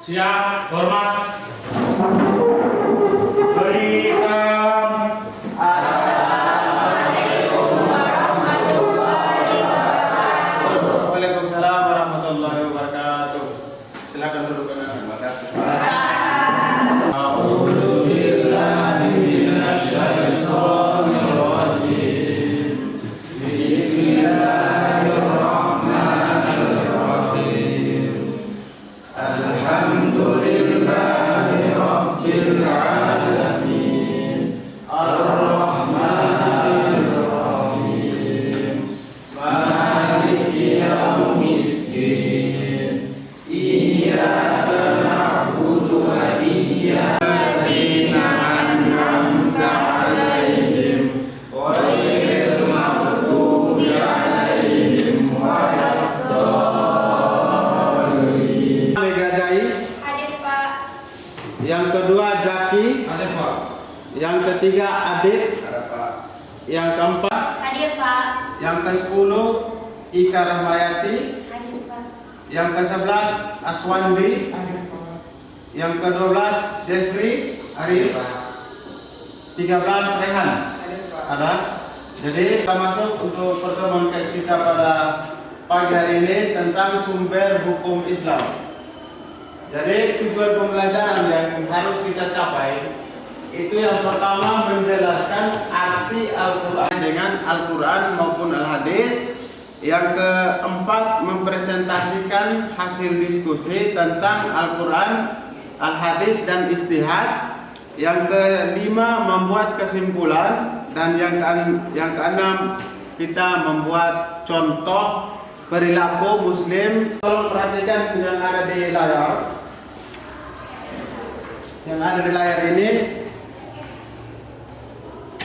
Siap, hormat. Beri salam. Assalamualaikum warahmatullahi wabarakatuh. Waalaikumsalam warahmatullahi wabarakatuh. Silakan duduk kanan. Terima kasih. A'udzu billahi minasyaitonir rajim. Bismillahirrahmanirrahim. Alhamdulillahi rabbil alamin. Ar-Rahmanir Rahim. Maliki yaumiddin. Iyyaka na'budu wa iyyaka an'amta 'alaihim ghairil maghdubi 'alaihim waladdallin. Megajai. Hadir Pak. Yang kedua Jaki. Ada Pak. Yang ketiga Adit. Ada Pak. Yang keempat, Hadir Pak. yang ke-10 Ika Rahmayati. Hadir Pak. Yang ke-11 Aswandi. Ada Pak. Yang ke-12 Jeffrey Arif. 13 Rehan. Ada Pak. Ada. Jadi kita masuk untuk pertemuan kita pada pagi hari ini tentang sumber hukum Islam. Jadi tujuan pembelajaran yang harus kita capai itu yang pertama menjelaskan arti Al-Quran dengan Al-Quran maupun Al-Hadis. Yang keempat mempresentasikan hasil diskusi tentang Al-Quran, Al-Hadis dan Ijtihad. Yang kelima membuat kesimpulan. Dan yang keenam kita membuat contoh perilaku Muslim. Tolong perhatikan yang ada di layar. Yang ada di layar ini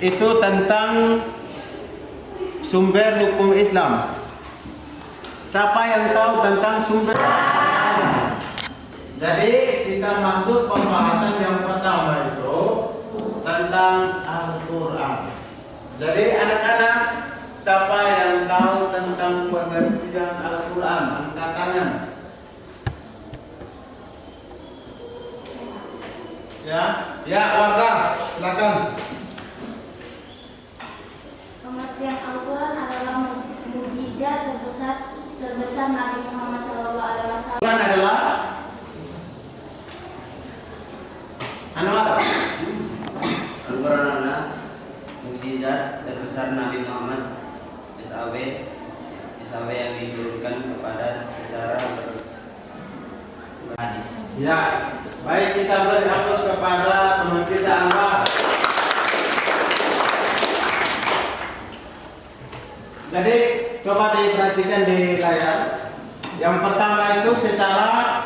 itu tentang sumber hukum Islam. Siapa yang tahu tentang sumber? Jadi kita masuk pembahasan yang pertama itu tentang Al-Quran. Jadi anak-anak, siapa yang tahu tentang pengertian Al-Quran? Angkat tangan. Ya, Wardah, silakan. Pengertian Al-Quran adalah mukjizat terbesar Nabi Muhammad SAW. Al-Quran adalah Anwar. Al-Quran adalah mukjizat terbesar Nabi Muhammad SAW yang diturunkan kepada secara berhadis. Ya, baik, kita beri aplaus kepada teman kita Anwar. Jadi coba diperhatikan di layar. Yang pertama itu secara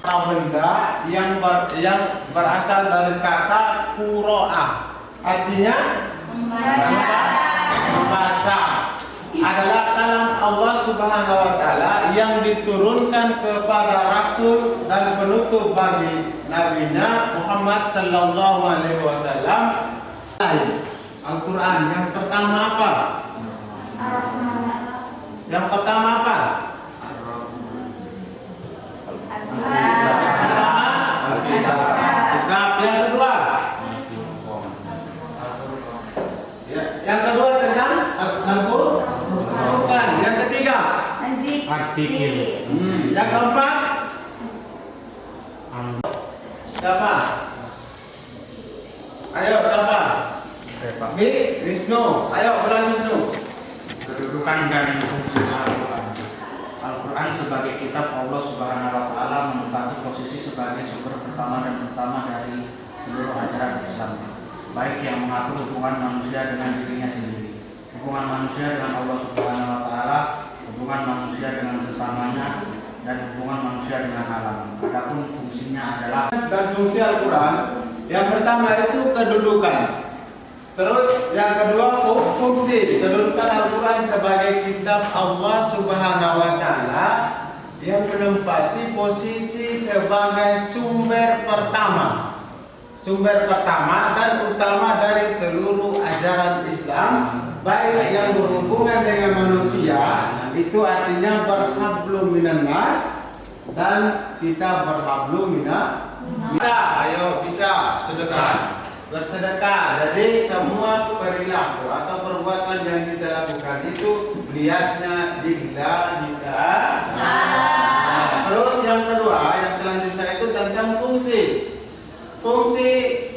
benda yang berasal dari kata kuro'ah, artinya membaca. Adalah kalam Allah Subhanahu wa taala yang diturunkan kepada Rasul dan penutup bagi nabinya Muhammad sallallahu alaihi wasallam. Al-Quran yang pertama apa? Yang pertama apa? Kitab. Yang kedua? Yang kedua tentang Al-Quran. Yang ketiga? Artikil. Yang keempat? Siapa? Ayo siapa? Wisnu. Ayo ulang Wisnu. Kedudukan dan fungsi Al-Quran. Al-Quran sebagai kitab Allah Subhanahu wa taala menempati posisi sebagai sumber pertama dari seluruh ajaran Islam, baik yang mengatur hubungan manusia dengan dirinya sendiri, hubungan manusia dengan Allah Subhanahu wa taala, hubungan manusia dengan sesamanya, dan hubungan manusia dengan alam. Adapun fungsinya adalah Dan fungsi Al-Quran yang pertama itu kedudukan. Terus yang kedua fungsi. Kedudukan Al-Quran sebagai kitab Allah Subhanahu wa taala yang menempati posisi sebagai sumber pertama. Sumber pertama dan utama dari seluruh ajaran Islam, baik yang berhubungan dengan manusia, itu artinya berhablum minan nas, dan kita berhablum minallah. Bisa, ayo bisa sedekah. Bersedekah. Jadi semua perilaku atau perbuatan yang kita lakukan itu lihatnya lillah. Terus yang kedua, yang selanjutnya itu tentang fungsi. Fungsi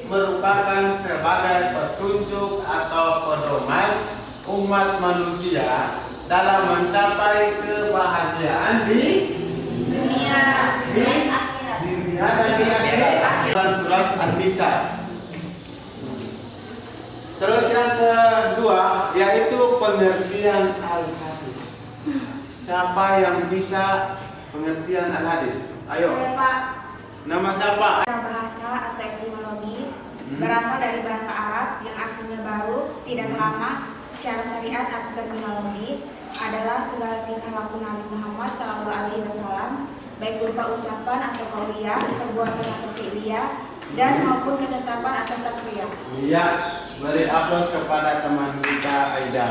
merupakan sebagai petunjuk atau pedoman umat manusia dalam mencapai kebahagiaan di dunia dan di akhirat. Surat An-Nisa. Terus yang kedua yaitu pengertian al-hadis. Siapa yang bisa pengertian al-hadis? Ayo. Saya, Pak. Nama siapa? Bahasa atau etimologi berasal dari bahasa Arab yang artinya baru, tidak lama. Secara syariat atau terminologi adalah segala tingkah laku Nabi Muhammad SAW, baik berupa ucapan atau qauliyah, perbuatan atau fi'liyah, dan maupun ketetapan atau takriyah. Iya, beri aplaus kepada teman kita Aida.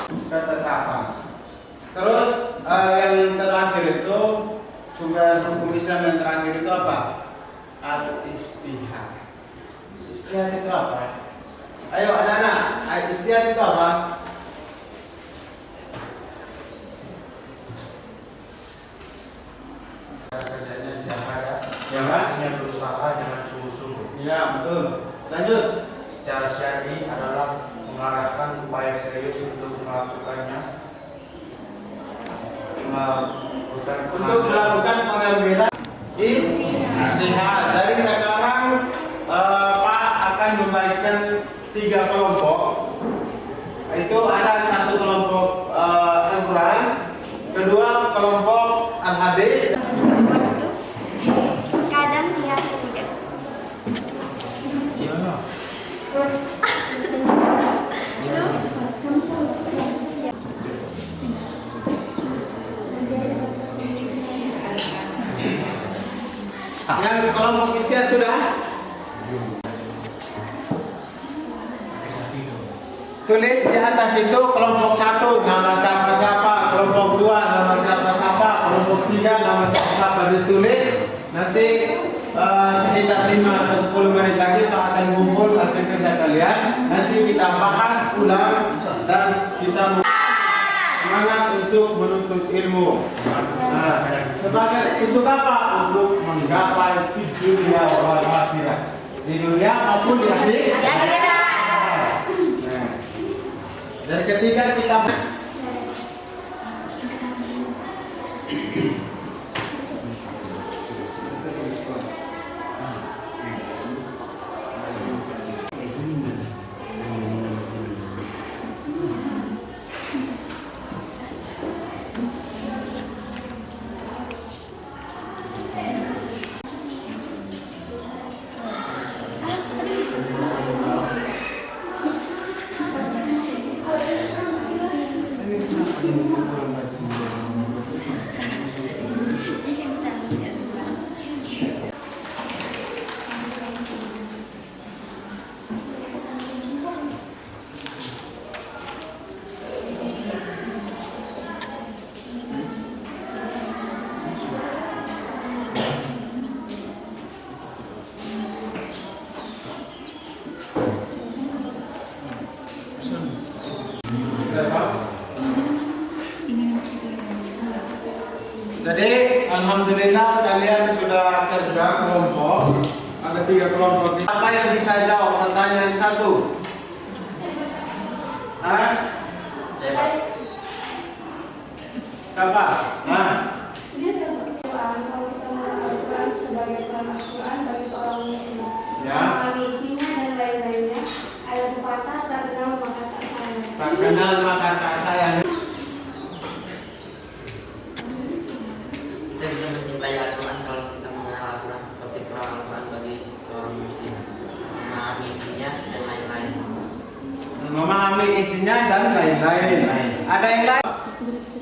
Ketetapan. Terus yang terakhir itu sumber hukum Islam yang terakhir itu apa? Al-istihad. Istihad itu apa? Ayo anak-anak, istihad itu apa? Ya, Pak? Artinya berusaha dengan sungguh-sungguh. Iya, betul. Lanjut. Secara syar'i adalah mengarahkan upaya serius untuk melakukannya. Untuk melakukan pengambilan istihad. Jadi sekarang Pak akan membagikan 3 kelompok. Itu ada satu kelompok Al-Quran, kedua kelompok Al-Hadis. Kadang dia tidak. Yang kelompok istihad sudah? Tulis di atas itu kelompok 1 nama siapa-siapa, kelompok 2 nama siapa-siapa, kelompok 3 nama siapa-siapa. Ditulis nanti sekitar 5 atau 10 menit lagi Pak akan kumpul hasil kerja kalian. Nanti kita bahas ulang dan kita semangat untuk menuntut ilmu. Nah, sebagai untuk apa? Untuk menggapai di dunia wal akhirah. Di dunia maupun di akhirat. Dan ketiga kita jadi alhamdulillah kalian sudah kerja kelompok. Ada 3 kelompok. Apa yang bisa jawab pertanyaan 1? Hah? Saya, Siapa? Nah, Kalau kita melakukan sebagai Al-Quran bagi seorang muslim, ya. memahami isinya dan lain-lainnya, ada pepatah tak kenal maka tak sayang. Tak kenal maka tak sayang. Kita bisa mencintai Al-Quran kalau kita mengenal Al-Quran seperti peran Al-Quran bagi seorang muslim, memahami isinya dan lain-lain. Memahami isinya dan lain-lain. Ada yang lain?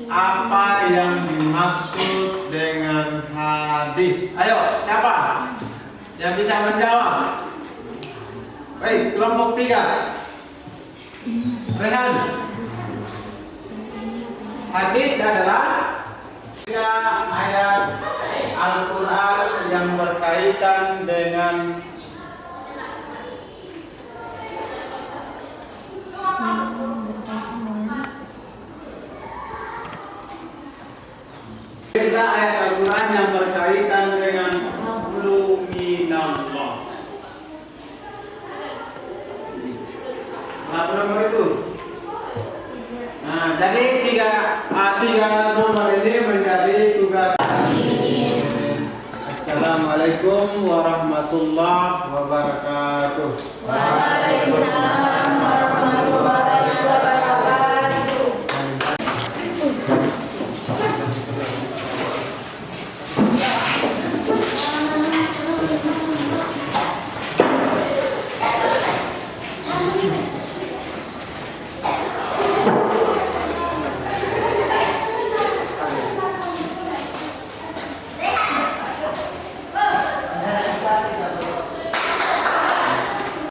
Apa yang dimaksud dengan hadis? Ayo, siapa yang bisa menjawab? Baik, kelompok 3. Rehan. Hadis adalah ayat Al-Quran yang berkaitan dengan ayat Al-Quran yang berkaitan dengan Fadlu minallah. Berapa nomor itu? Nah, jadi tiga nomor ini menjadi tugas. Assalamualaikum warahmatullahi wabarakatuh. Waalaikumsalam.